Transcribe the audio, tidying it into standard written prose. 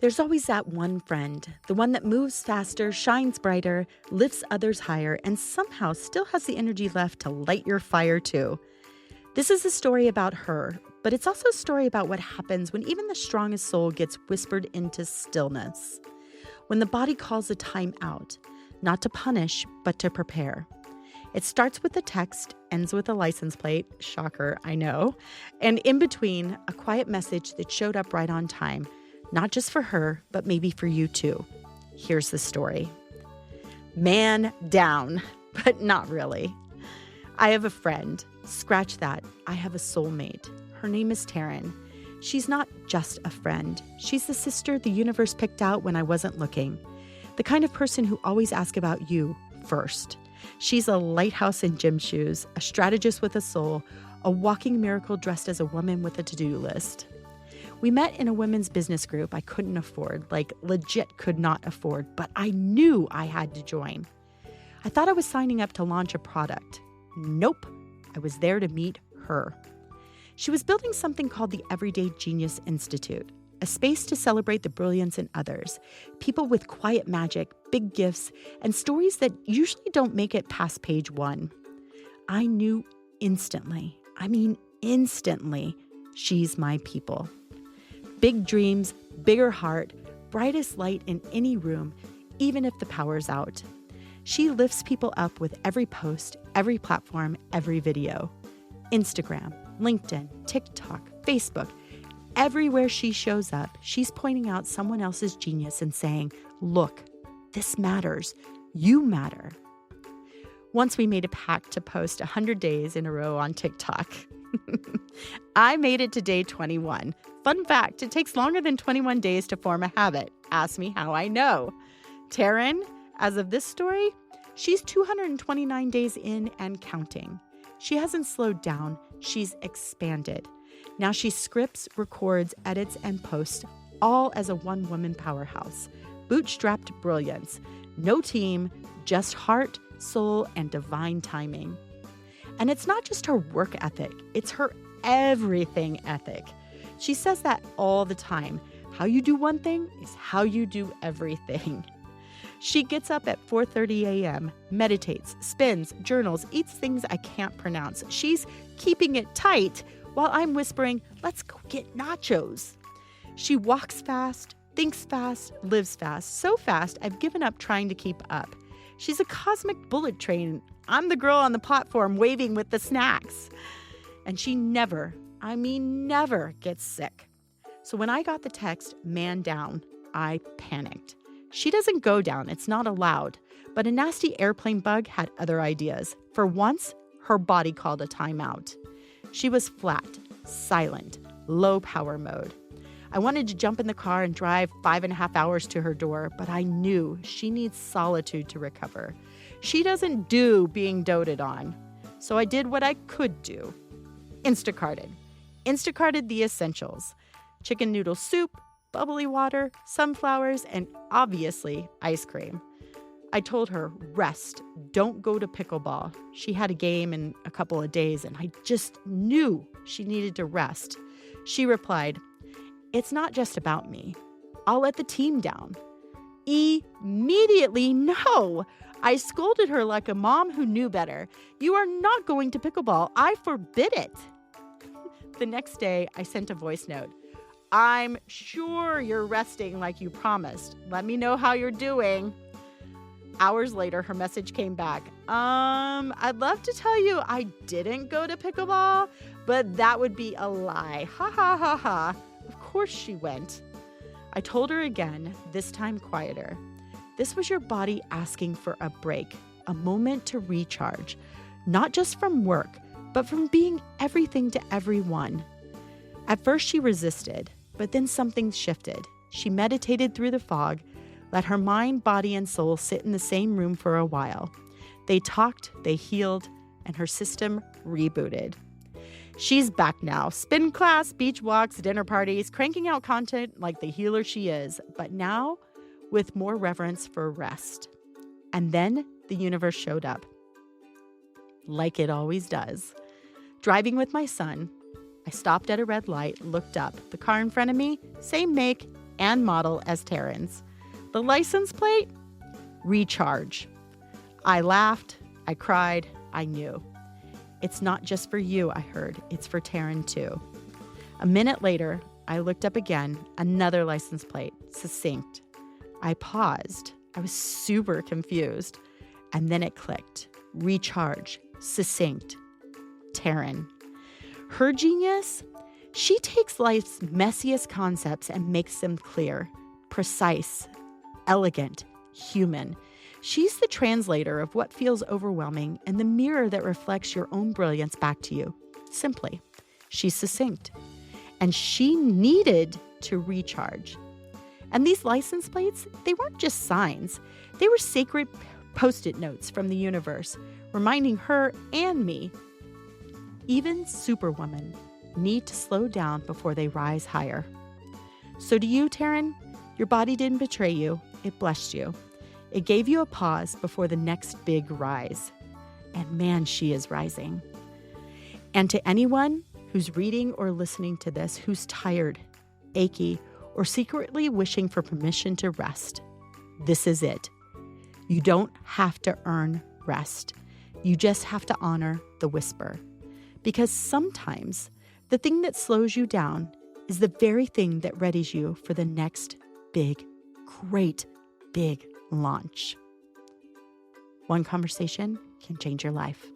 There's always that one friend, the one that moves faster, shines brighter, lifts others higher, and somehow still has the energy left to light your fire too. This is a story about her, but it's also a story about what happens when even the strongest soul gets whispered into stillness. When the body calls a time out, not to punish, but to prepare. It starts with a text, ends with a license plate, shocker, I know, and in between, a quiet message that showed up right on time, not just for her, but maybe for you too. Here's the story. Man down, but not really. I have a friend. Scratch that. I have a soulmate. Her name is Taryn. She's not just a friend. She's the sister the universe picked out when I wasn't looking. The kind of person who always asks about you first. She's a lighthouse in gym shoes, a strategist with a soul, a walking miracle dressed as a woman with a to-do list. We met in a women's business group I couldn't afford, like legit could not afford, but I knew I had to join. I thought I was signing up to launch a product. Nope, I was there to meet her. She was building something called the Everyday Genius Institute, a space to celebrate the brilliance in others, people with quiet magic, big gifts, and stories that usually don't make it past page 1. I knew instantly, she's my people. Big dreams, bigger heart, brightest light in any room, even if the power's out. She lifts people up with every post, every platform, every video. Instagram, LinkedIn, TikTok, Facebook. Everywhere she shows up, she's pointing out someone else's genius and saying, look, this matters. You matter. Once we made a pact to post 100 days in a row on TikTok. I made it to day 21. Fun fact, it takes longer than 21 days to form a habit. Ask me how I know. Taryn, as of this story, she's 229 days in and counting. She hasn't slowed down. She's expanded. Now she scripts, records, edits, and posts, all as a one-woman powerhouse. Bootstrapped brilliance. No team, just heart, soul, and divine timing. And it's not just her work ethic, it's her everything ethic. She says that all the time. How you do one thing is how you do everything. She gets up at 4:30 a.m., meditates, spins, journals, eats things I can't pronounce. She's keeping it tight while I'm whispering, let's go get nachos. She walks fast, thinks fast, lives fast. So fast, I've given up trying to keep up. She's a cosmic bullet train. I'm the girl on the platform waving with the snacks. And she never gets sick. So when I got the text, man down, I panicked. She doesn't go down, it's not allowed. But a nasty airplane bug had other ideas. For once, her body called a timeout. She was flat, silent, low power mode. I wanted to jump in the car and drive 5.5 hours to her door, but I knew she needs solitude to recover. She doesn't do being doted on. So I did what I could do. Instacarted the essentials. Chicken noodle soup, bubbly water, sunflowers, and obviously ice cream. I told her, rest, don't go to pickleball. She had a game in a couple of days, and I just knew she needed to rest. She replied, it's not just about me. I'll let the team down. Immediately, no. I scolded her like a mom who knew better. You are not going to pickleball. I forbid it. The next day, I sent a voice note. I'm sure you're resting like you promised. Let me know how you're doing. Hours later, her message came back. I'd love to tell you I didn't go to pickleball, but that would be a lie. Ha ha ha ha. Of course she went. I told her again, this time quieter. This was your body asking for a break, a moment to recharge, not just from work, but from being everything to everyone. At first she resisted, but then something shifted. She meditated through the fog, let her mind, body, and soul sit in the same room for a while. They talked, they healed, and her system rebooted. She's back now. Spin class, beach walks, dinner parties, cranking out content like the healer she is, but now with more reverence for rest. And then the universe showed up. Like it always does. Driving with my son, I stopped at a red light, looked up. The car in front of me, same make and model as Taryn's. The license plate? Recharge. I laughed. I cried. I knew. It's not just for you, I heard. It's for Taryn too. A minute later, I looked up again, another license plate, succinct. I paused. I was super confused. And then it clicked. Recharge. Succinct. Taryn. Her genius? She takes life's messiest concepts and makes them clear, precise, elegant, human. She's the translator of what feels overwhelming and the mirror that reflects your own brilliance back to you. Simply, she's succinct. And she needed to recharge. And these license plates, they weren't just signs. They were sacred Post-it notes from the universe, reminding her and me, even superwomen need to slow down before they rise higher. So to you, Taryn, your body didn't betray you. It blessed you. It gave you a pause before the next big rise. And man, she is rising. And to anyone who's reading or listening to this, who's tired, achy, or secretly wishing for permission to rest, this is it. You don't have to earn rest. You just have to honor the whisper. Because sometimes the thing that slows you down is the very thing that readies you for the next big, great, big launch. One conversation can change your life.